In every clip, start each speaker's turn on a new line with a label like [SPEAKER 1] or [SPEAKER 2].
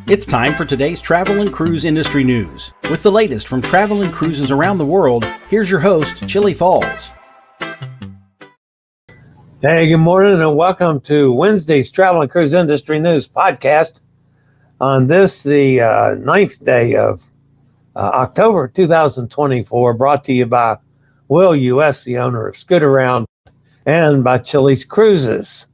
[SPEAKER 1] It's time for today's travel and cruise industry news. With the latest from travel and cruises around the world, here's your host, Chillie Falls.
[SPEAKER 2] Hey, good morning and welcome to Wednesday's Travel and Cruise Industry News podcast. On this, the 9th day of October 2024, brought to you by Will U.S., the owner of Scootaround, and by chilliescruises.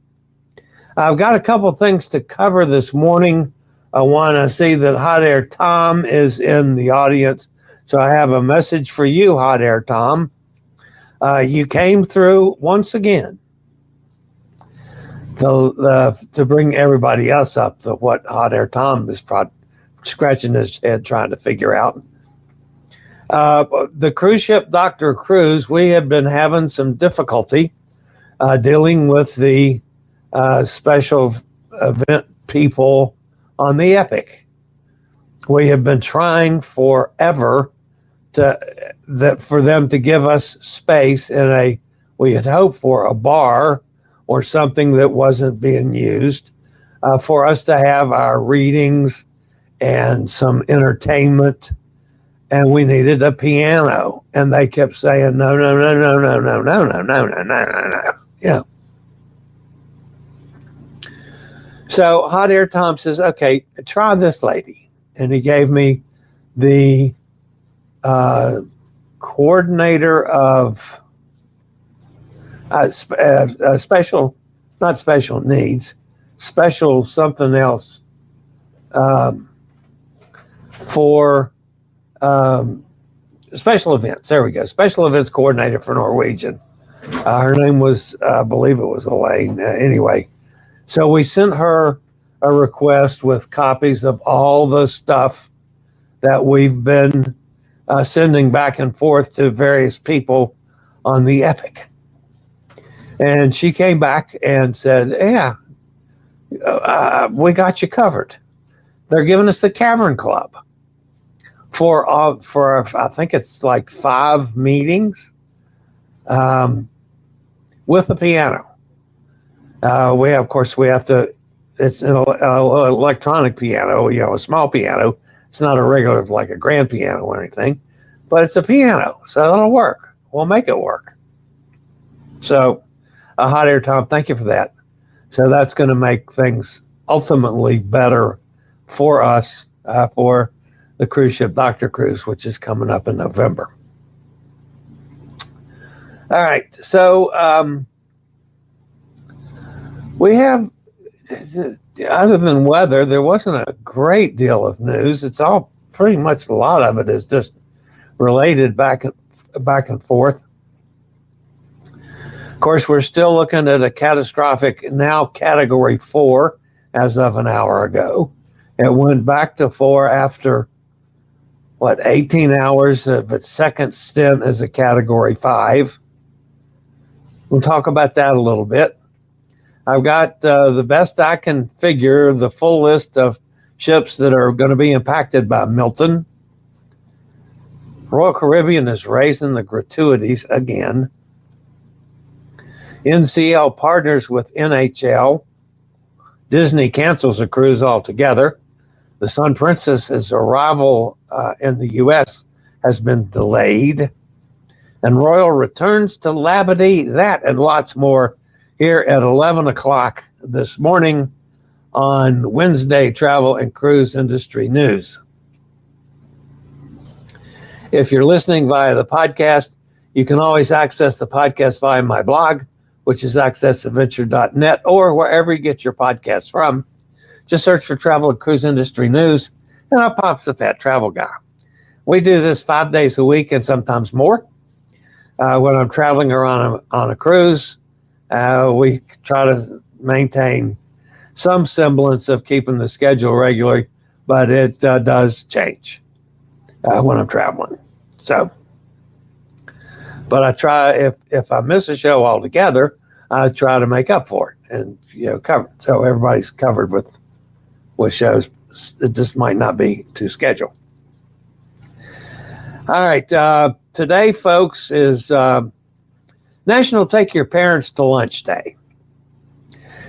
[SPEAKER 2] I've got a couple things to cover this morning. I want to see that Hot Air Tom is in the audience, so I have a message for you, Hot Air Tom. You came through once again to bring everybody else up to what Hot Air Tom is scratching his head trying to figure out. The cruise ship Dr. Cruise, we have been having some difficulty dealing with the special event people on the Epic. We have been trying forever for them to give us space in we had hoped for a bar or something that wasn't being used for us to have our readings and some entertainment, and we needed a piano, and they kept saying no. Yeah. So Hot Air Tom says, okay, try this lady. And he gave me the coordinator of special, not special needs, special something else for special events. There we go. Special events coordinator for Norwegian. Her name was, I believe it was Elaine. Anyway. So we sent her a request with copies of all the stuff that we've been sending back and forth to various people on the Epic. And she came back and said, yeah, we got you covered. They're giving us the Cavern Club for I think it's like 5 meetings with a piano. We have to, it's an electronic piano, a small piano. It's not a regular, like a grand piano or anything, but it's a piano, so it'll work. We'll make it work. So, Hot Air Tom, thank you for that. So that's going to make things ultimately better for us for the cruise ship Dr. Cruise, which is coming up in November. All right, so we have, other than weather, there wasn't a great deal of news. It's all pretty much, a lot of it is just related back and forth. Of course, we're still looking at a catastrophic, now category 4 as of an hour ago. It went back to 4 after, 18 hours of its second stint as a category 5. We'll talk about that a little bit. I've got the best I can figure, the full list of ships that are going to be impacted by Milton. Royal Caribbean is raising the gratuities again. NCL partners with NHL. Disney cancels a cruise altogether. The Sun Princess's arrival in the U.S. has been delayed. And Royal returns to Labadee. That and lots more here at 11 o'clock this morning on Wednesday Travel and Cruise Industry News. If you're listening via the podcast, you can always access the podcast via my blog, which is accessadventure.net, or wherever you get your podcasts from. Just search for Travel and Cruise Industry News, and up pops the Fat Travel Guy. We do this 5 days a week and sometimes more. When I'm traveling or on a cruise, we try to maintain some semblance of keeping the schedule regular, but it does change when I'm traveling. So, but I try, if I miss a show altogether, I try to make up for it and cover it. So everybody's covered with shows. It just might not be to schedule. All right, today, folks, is National Take Your Parents to Lunch Day.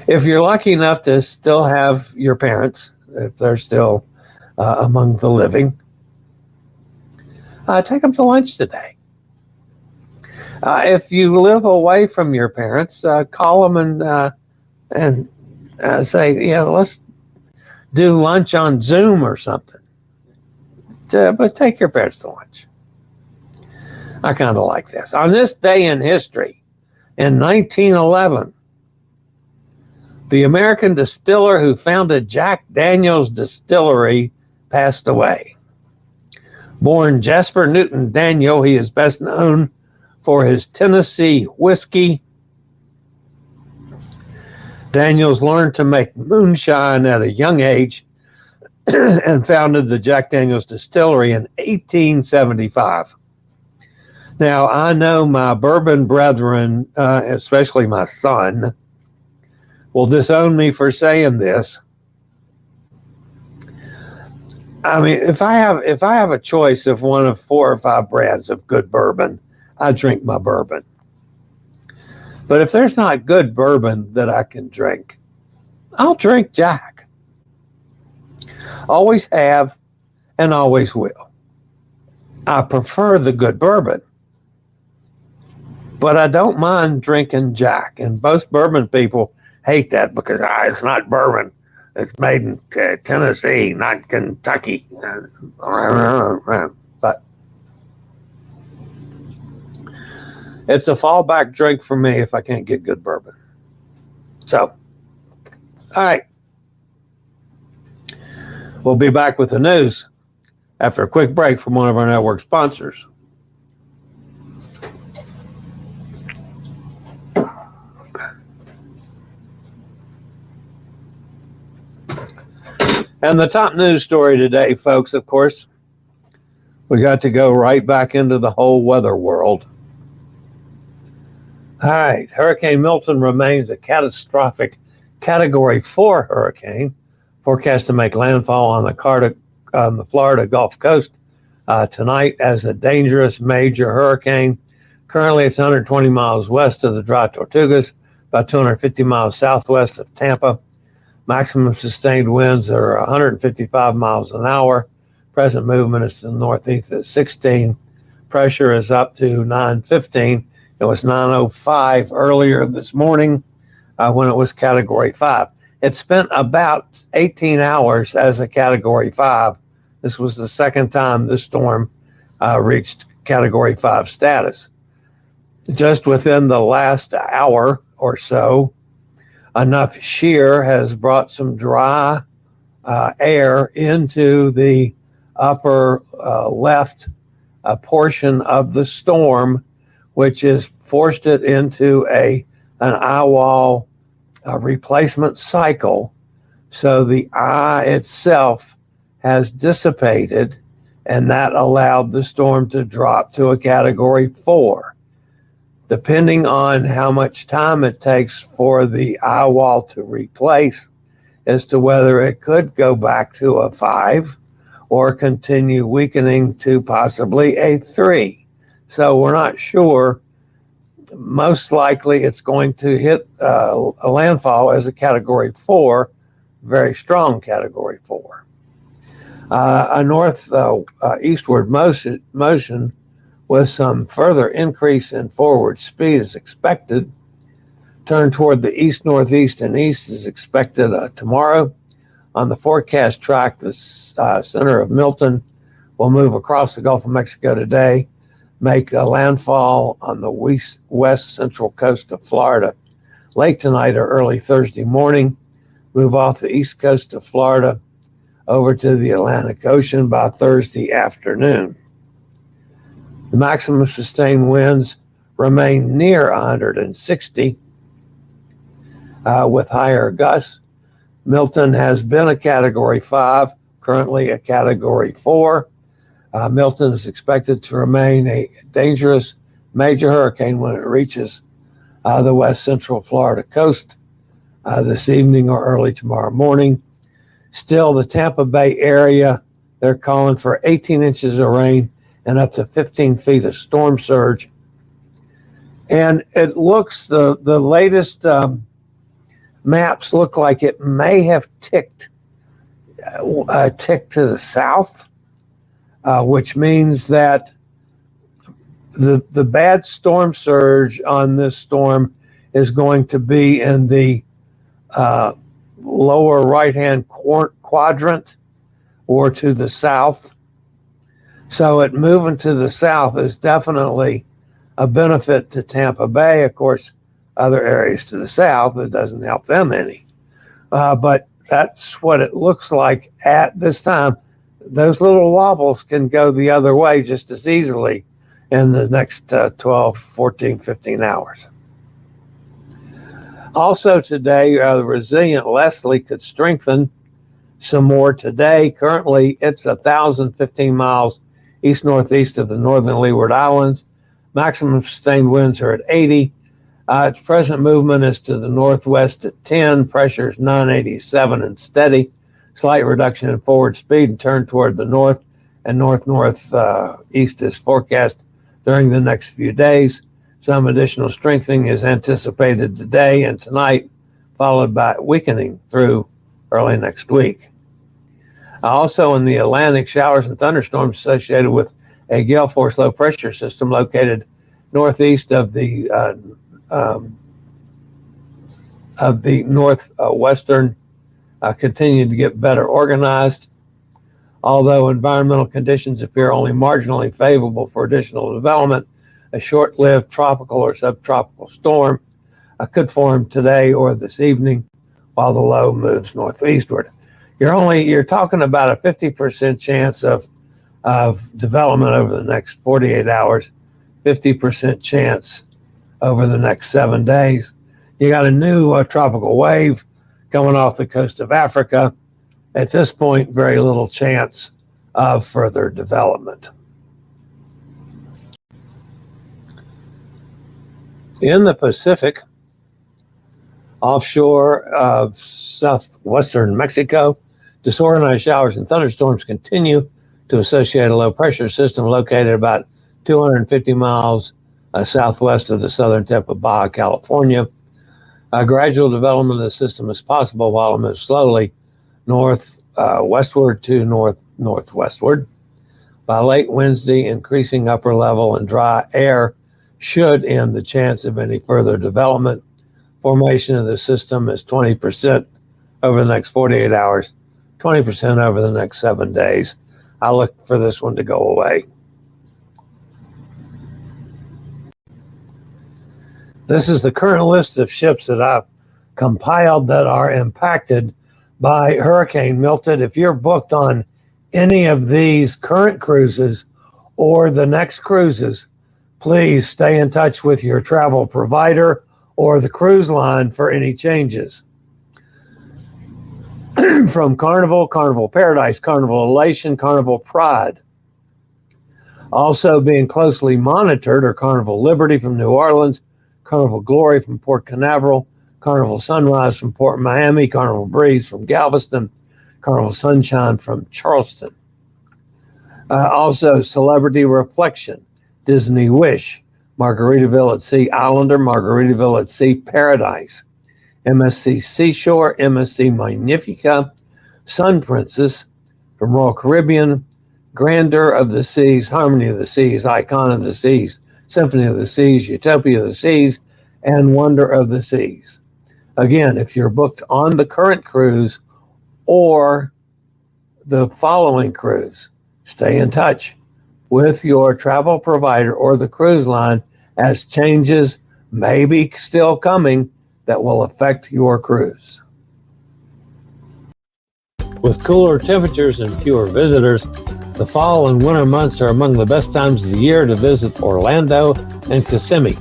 [SPEAKER 2] If you're lucky enough to still have your parents, if they're still among the living. Take them to lunch today. If you live away from your parents, call them and say, let's do lunch on Zoom or something. But take your parents to lunch. I kind of like this. On this day in history, in 1911, the American distiller who founded Jack Daniel's Distillery passed away. Born Jasper Newton Daniel, he is best known for his Tennessee whiskey. Daniels learned to make moonshine at a young age and founded the Jack Daniel's Distillery in 1875. Now, I know my bourbon brethren, especially my son, will disown me for saying this. I mean, if I have a choice of one of 4 or 5 brands of good bourbon, I drink my bourbon. But if there's not good bourbon that I can drink, I'll drink Jack. Always have and always will. I prefer the good bourbon, but I don't mind drinking Jack. And most bourbon people hate that because it's not bourbon. It's made in Tennessee, not Kentucky. But it's a fallback drink for me if I can't get good bourbon. So, all right. We'll be back with the news after a quick break from one of our network sponsors. And the top news story today, folks, of course, we got to go right back into the whole weather world. All right, Hurricane Milton remains a catastrophic Category 4 hurricane, forecast to make landfall on the Florida Gulf Coast tonight as a dangerous major hurricane. Currently, it's 120 miles west of the Dry Tortugas, about 250 miles southwest of Tampa. Maximum sustained winds are 155 miles an hour. Present movement is to the northeast at 16. Pressure is up to 915. It was 905 earlier this morning when it was Category 5. It spent about 18 hours as a Category 5. This was the second time this storm reached Category 5 status. Just within the last hour or so, enough shear has brought some dry air into the upper left portion of the storm, which has forced it into an eyewall replacement cycle. So the eye itself has dissipated, and that allowed the storm to drop to a Category 4. Depending on how much time it takes for the eye wall to replace as to whether it could go back to a 5 or continue weakening to possibly a 3. So we're not sure. Most likely it's going to hit a landfall as a Category 4, very strong Category 4. A north eastward motion with some further increase in forward speed is expected. Turn toward the east, northeast, and east is expected tomorrow. On the forecast track, the center of Milton will move across the Gulf of Mexico today, make a landfall on the west central coast of Florida late tonight or early Thursday morning, move off the east coast of Florida over to the Atlantic Ocean by Thursday afternoon. The maximum sustained winds remain near 160 with higher gusts. Milton has been a Category 5, currently a Category 4. Milton is expected to remain a dangerous major hurricane when it reaches the west central Florida coast this evening or early tomorrow morning. Still, the Tampa Bay area, they're calling for 18 inches of rain and up to 15 feet of storm surge. And it looks, the latest maps look like it may have ticked a tick to the south, which means that the bad storm surge on this storm is going to be in the lower right-hand quadrant or to the south. So it moving to the south is definitely a benefit to Tampa Bay. Of course, other areas to the south, it doesn't help them any. But that's what it looks like at this time. Those little wobbles can go the other way just as easily in the next 12, 14, 15 hours. Also today, the resilient Leslie could strengthen some more today. Currently, it's 1,015 miles east-northeast of the northern Leeward Islands. Maximum sustained winds are at 80. Its present movement is to the northwest at 10. Pressure is 987 and steady. Slight reduction in forward speed and turn toward the north and north-northeast is forecast during the next few days. Some additional strengthening is anticipated today and tonight, followed by weakening through early next week. Also in the Atlantic, showers and thunderstorms associated with a gale force low pressure system located northeast of the northwestern continue to get better organized. Although environmental conditions appear only marginally favorable for additional development, a short-lived tropical or subtropical storm could form today or this evening while the low moves northeastward. You're talking about a 50% chance of development over the next 48 hours, 50% chance over the next 7 days. You got a new tropical wave coming off the coast of Africa. At this point, very little chance of further development. In the Pacific, offshore of southwestern Mexico, disorganized showers and thunderstorms continue to associate a low pressure system located about 250 miles southwest of the southern tip of Baja California. A gradual development of the system is possible while it moves slowly westward to northwestward. By late Wednesday, increasing upper level and dry air should end the chance of any further development. Formation of the system is 20% over the next 48 hours, 20% over the next 7 days. I look for this one to go away. This is the current list of ships that I've compiled that are impacted by Hurricane Milton. If you're booked on any of these current cruises or the next cruises, please stay in touch with your travel provider or the cruise line for any changes. From Carnival, Carnival Paradise, Carnival Elation, Carnival Pride. Also being closely monitored are Carnival Liberty from New Orleans, Carnival Glory from Port Canaveral, Carnival Sunrise from Port Miami, Carnival Breeze from Galveston, Carnival Sunshine from Charleston. Also Celebrity Reflection, Disney Wish, Margaritaville at Sea Islander, Margaritaville at Sea Paradise, MSC Seashore, MSC Magnifica, Sun Princess from Royal Caribbean, Grandeur of the Seas, Harmony of the Seas, Icon of the Seas, Symphony of the Seas, Utopia of the Seas, and Wonder of the Seas. Again, if you're booked on the current cruise or the following cruise, stay in touch with your travel provider or the cruise line as changes may be still coming that will affect your cruise. With cooler temperatures and fewer visitors, the fall and winter months are among the best times of the year to visit Orlando and Kissimmee.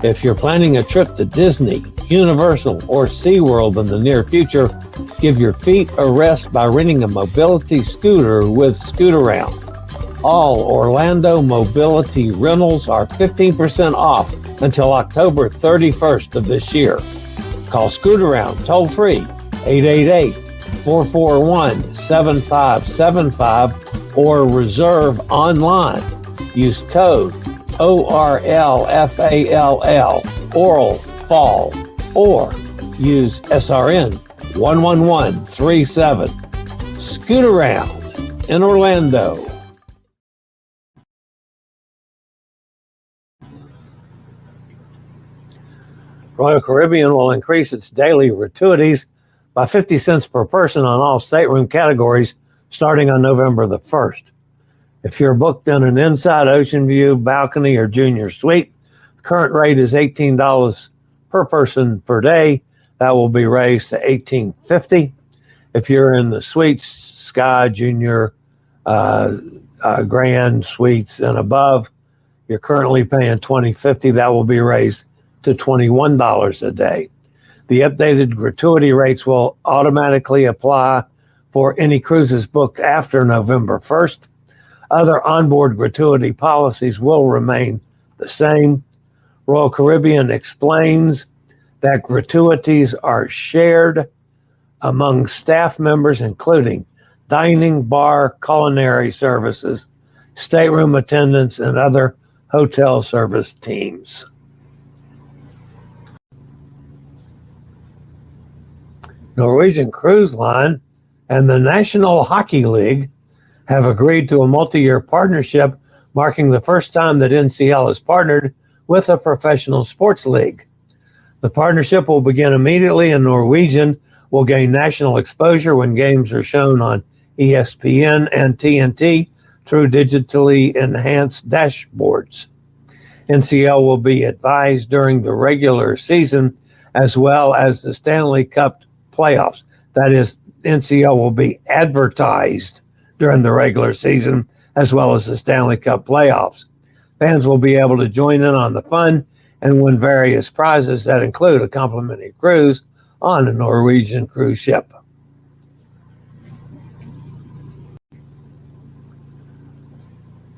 [SPEAKER 2] If you're planning a trip to Disney, Universal, or SeaWorld in the near future, give your feet a rest by renting a mobility scooter with Scootaround. All Orlando mobility rentals are 15% off until October 31st of this year. Call Scootaround toll free 888-441-7575 or reserve online. Use code ORLFALL, Oral Fall, or use SRN 11137. Scoot Around in Orlando. Royal Caribbean will increase its daily gratuities by 50 cents per person on all stateroom categories starting on November the 1st. If you're booked in an inside ocean view, balcony, or junior suite, the current rate is $18 per person per day. That will be raised to $18.50. If you're in the suites, sky, junior, grand suites and above, you're currently paying $20.50. That will be raised to $21 a day. The updated gratuity rates will automatically apply for any cruises booked after November 1st. Other onboard gratuity policies will remain the same. Royal Caribbean explains that gratuities are shared among staff members, including dining, bar, culinary services, stateroom attendants, and other hotel service teams. Norwegian Cruise Line and the National Hockey League have agreed to a multi-year partnership, marking the first time that NCL has partnered with a professional sports league. The partnership will begin immediately, and Norwegian will gain national exposure when games are shown on ESPN and TNT through digitally enhanced dashboards. NCL will be advised during the regular season as well as the Stanley Cup playoffs. That is, NCL will be advertised during the regular season as well as the Stanley Cup playoffs. Fans will be able to join in on the fun and win various prizes that include a complimentary cruise on a Norwegian cruise ship.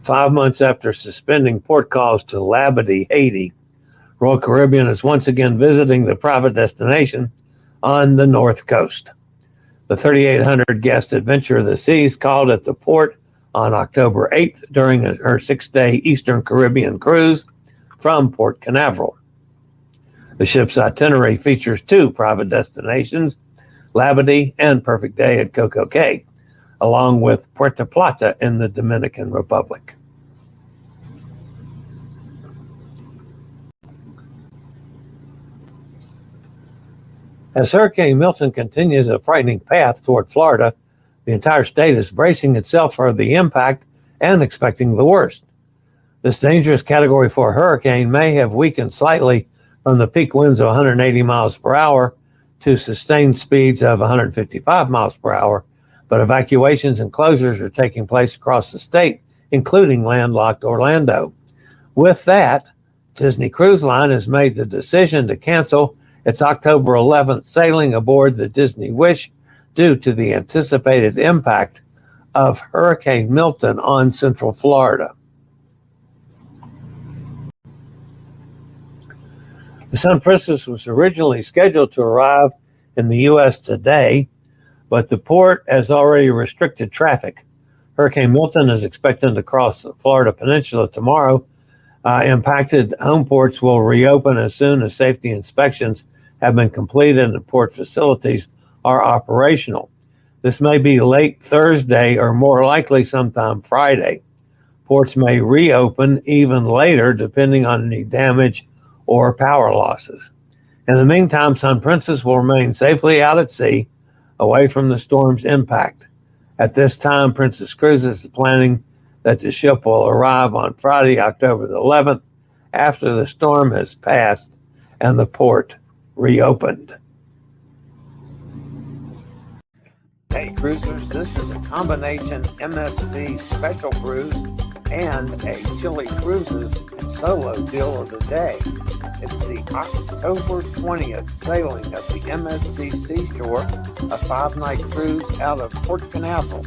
[SPEAKER 2] Five months after suspending port calls to Labadee, Haiti, Royal Caribbean is once again visiting the private destination on the North Coast. The 3,800 guest Adventure of the Seas called at the port on October 8th during her 6-day Eastern Caribbean cruise from Port Canaveral. The ship's itinerary features 2 private destinations, Labadee and Perfect Day at Coco Cay, along with Puerto Plata in the Dominican Republic. As Hurricane Milton continues a frightening path toward Florida, the entire state is bracing itself for the impact and expecting the worst. This dangerous Category 4 hurricane may have weakened slightly from the peak winds of 180 miles per hour to sustained speeds of 155 miles per hour, but evacuations and closures are taking place across the state, including landlocked Orlando. With that, Disney Cruise Line has made the decision to cancel its October 11th sailing aboard the Disney Wish due to the anticipated impact of Hurricane Milton on Central Florida. The Sun Princess was originally scheduled to arrive in the U.S. today, but the port has already restricted traffic. Hurricane Milton is expected to cross the Florida Peninsula tomorrow. Impacted home ports will reopen as soon as safety inspections have been completed and port facilities are operational. This may be late Thursday or more likely sometime Friday. Ports may reopen even later depending on any damage or power losses. In the meantime, Sun Princess will remain safely out at sea, away from the storm's impact. At this time, Princess Cruises is planning that the ship will arrive on Friday, October the 11th, after the storm has passed and the port reopened. Hey cruisers, this is a combination MSC special cruise and a Chillie Cruises solo deal of the day. It's the October 20th sailing of the MSC Seashore, a 5-night cruise out of Port Canaveral.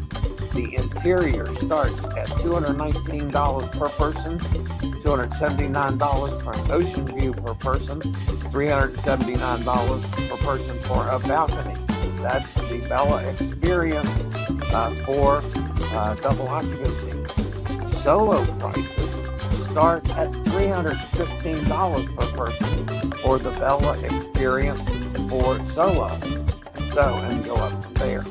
[SPEAKER 2] The interior starts at $219 per person, $279 for an ocean view per person, $379 per person for a balcony. That's the Bella Experience for double occupancy. Solo prices start at $315 per person for the Bella Experience for solo. And go up from there.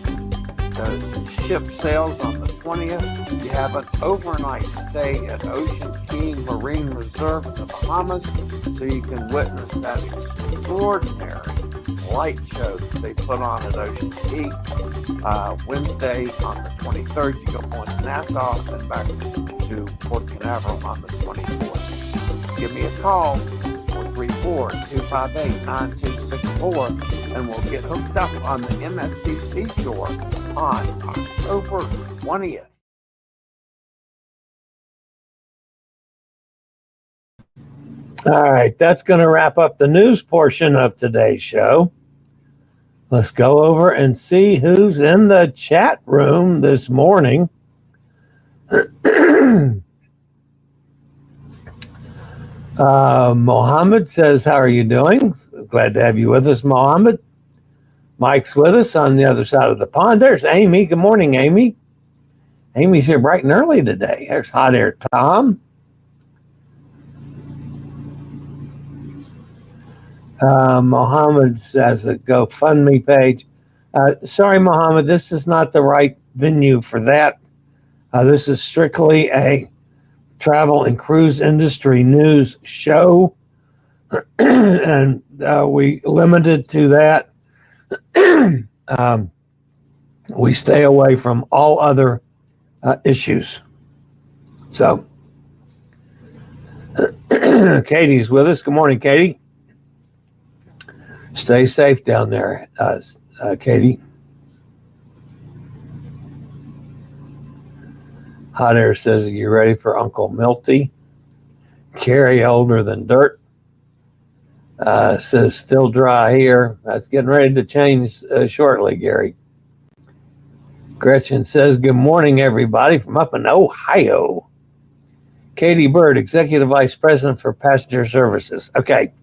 [SPEAKER 3] The ship sails on the 20th. You have an overnight stay at Ocean King Marine Reserve in the Bahamas, so you can witness that extraordinary light show that they put on at Ocean Peak. Wednesday on the 23rd, you go on to Nassau and back to Port Canaveral on the 24th. Give me a call, 434-258-9264, and we'll get hooked up on the MSC Seashore on October 20th.
[SPEAKER 2] All right, that's going to wrap up the news portion of today's show. Let's go over and see who's in the chat room this morning. Mohammed says, how are you doing? Glad to have you with us, Mohammed. Mike's with us on the other side of the pond. There's Amy. Good morning, Amy. Amy's here bright and early today. There's Hot Air Tom. Mohammed has a GoFundMe page. Sorry, Mohammed, this is not the right venue for that. This is strictly a travel and cruise industry news show, and we limited to that. We stay away from all other issues. So, Katie's with us. Good morning, Katie. Stay safe down there, Katie. Hot Air says, are you ready for Uncle Milty? Carrie, older than dirt, says, still dry here. That's getting ready to change shortly, Gary. Gretchen says, good morning, everybody, from up in Ohio. Katie Bird, Executive Vice President for Passenger Services. Okay.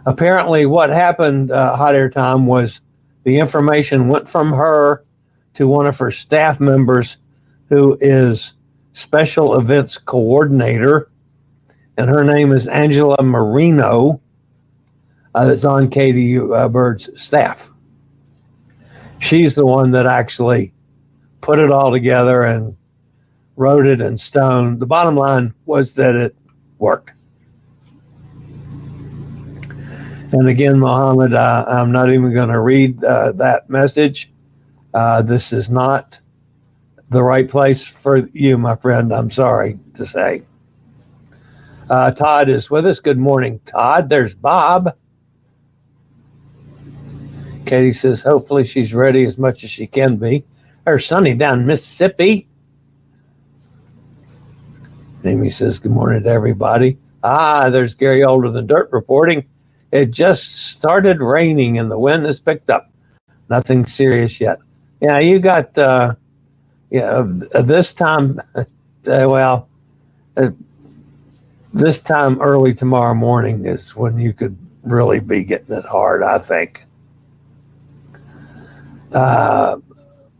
[SPEAKER 2] Apparently what happened, Hot Air Tom, was the information went from her to one of her staff members who is Special Events Coordinator, and her name is Angela Marino, that's on Katie Bird's staff. She's the one that actually put it all together and wrote it in stone. The bottom line was that it worked. And again, Mohammed, I'm not even going to read that message. This is not the right place for you, my friend. I'm sorry to say. Todd is with us. Good morning, Todd. There's Bob. Katie says, hopefully she's ready as much as she can be. There's Sunny down in Mississippi. Amy says, good morning to everybody. There's Gary Older Than Dirt reporting. It just started raining and the wind has picked up. Nothing serious yet. Yeah, you got, this time, this time early tomorrow morning is when you could really be getting it hard, I think.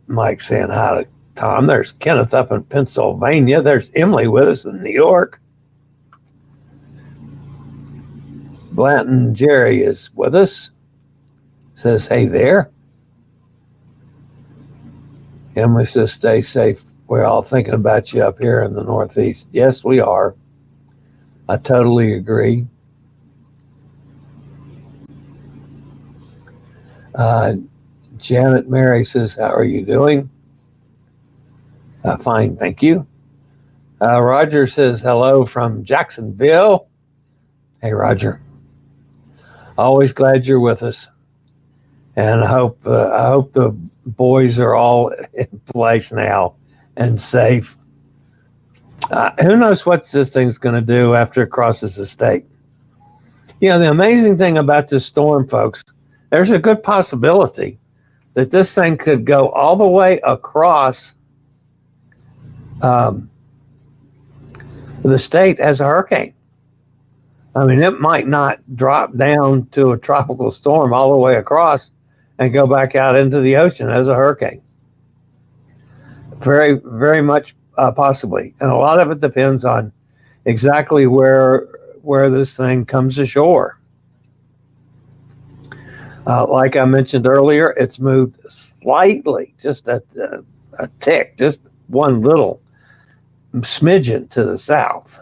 [SPEAKER 2] Mike saying hi to Tom. There's Kenneth up in Pennsylvania. There's Emily with us in New York. Blanton Jerry is with us. Says, hey there. Emily says, stay safe. We're all thinking about you up here in the Northeast. Yes, we are. I totally agree. Janet Mary says, how are you doing? Fine, thank you. Roger says, hello from Jacksonville. Hey, Roger. Always glad you're with us. And I hope the boys are all in place now and safe. Who knows what this thing's going to do after it crosses the state? You know, the amazing thing about this storm, folks, there's a good possibility that this thing could go all the way across the state as a hurricane. I mean, it might not drop down to a tropical storm all the way across and go back out into the ocean as a hurricane. Very, very much possibly. And a lot of it depends on exactly where this thing comes ashore. Like I mentioned earlier, it's moved slightly, just a tick, just one little smidgen to the south.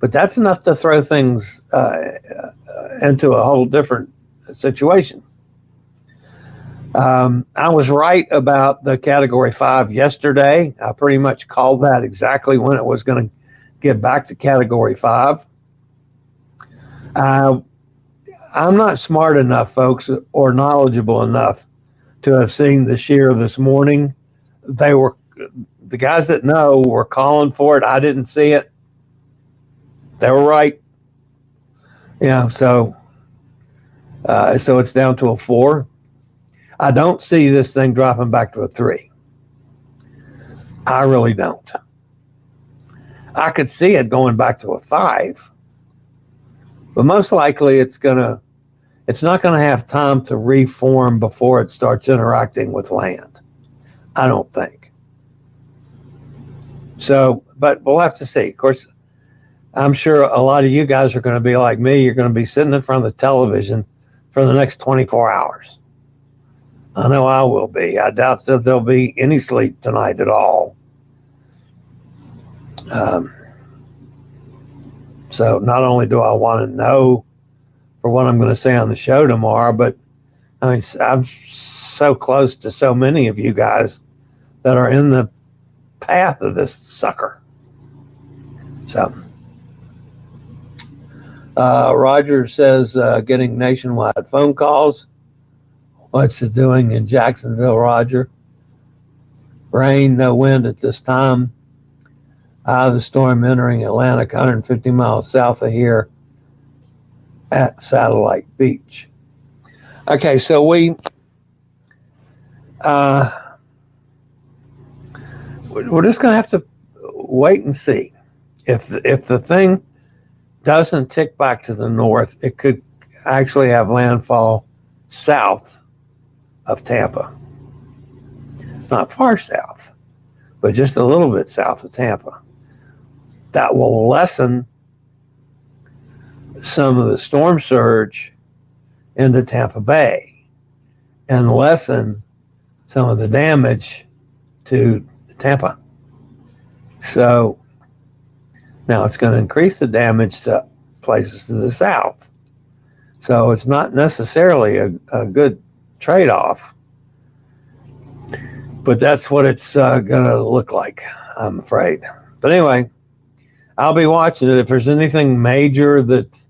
[SPEAKER 2] But that's enough to throw things into a whole different situation. I was right about the Category 5 yesterday. I pretty much called that exactly when it was going to get back to Category 5. I'm not smart enough, folks, or knowledgeable enough to have seen the shear this morning. The guys that know were calling for it. I didn't see it. They were right. Yeah, so it's down to a 4. I don't see this thing dropping back to a 3. I really don't. I could see it going back to a 5, but most likely it's not gonna have time to reform before it starts interacting with land. I don't think. So, but we'll have to see. Of course, I'm sure a lot of you guys are going to be like me. You're going to be sitting in front of the television for the next 24 hours. I know I will be. I doubt that there'll be any sleep tonight at all. So not only do I want to know for what I'm going to say on the show tomorrow, but I mean, I'm so close to so many of you guys that are in the path of this sucker. So Roger says getting nationwide phone calls. What's it doing in Jacksonville, Roger? Rain, no wind at this time. The storm entering Atlantic, 150 miles south of here at Satellite Beach. Okay, so we're just going to have to wait and see. If the thing doesn't tick back to the north, it could actually have landfall south of Tampa. Not far south, but just a little bit south of Tampa. That will lessen some of the storm surge into Tampa Bay and lessen some of the damage to Tampa. So now it's going to increase the damage to places to the south. So it's not necessarily a good trade-off, but that's what it's going to look like, I'm afraid. But anyway, I'll be watching it. If there's anything major that,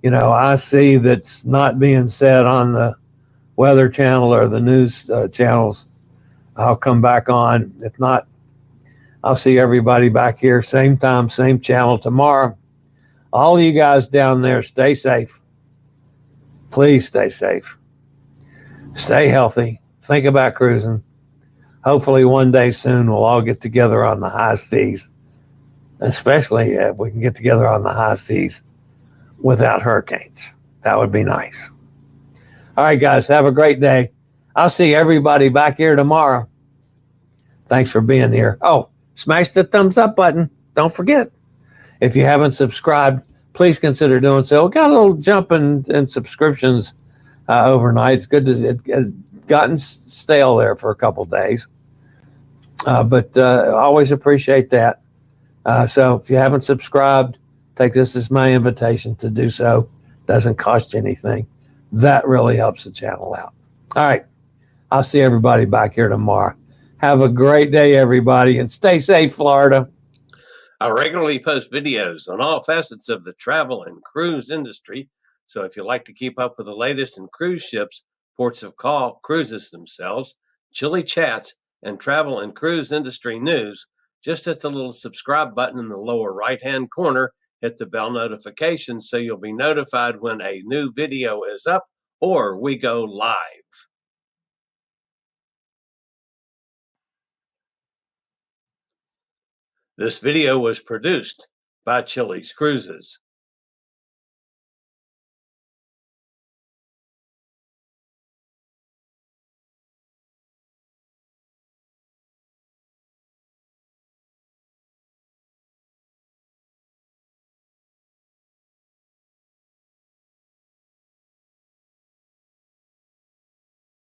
[SPEAKER 2] I see that's not being said on the Weather Channel or the news channels, I'll come back on. If not, I'll see everybody back here, same time, same channel tomorrow. All of you guys down there, stay safe. Please stay safe. Stay healthy. Think about cruising. Hopefully one day soon we'll all get together on the high seas, especially if we can get together on the high seas without hurricanes. That would be nice. All right, guys, have a great day. I'll see everybody back here tomorrow. Thanks for being here. Oh, smash the thumbs up button. Don't forget. If you haven't subscribed, please consider doing so. We got a little jump in subscriptions overnight. It's good to it gotten stale there for a couple days. But always appreciate that. So if you haven't subscribed, take this as my invitation to do so. Doesn't cost you anything. That really helps the channel out. All right. I'll see everybody back here tomorrow. Have a great day, everybody, and stay safe, Florida.
[SPEAKER 4] I regularly post videos on all facets of the travel and cruise industry. So if you like to keep up with the latest in cruise ships, ports of call, cruises themselves, Chillie chats, and travel and cruise industry news, just hit the little subscribe button in the lower right-hand corner. Hit the bell notification so you'll be notified when a new video is up or we go live. This video was produced by Chilliescruises.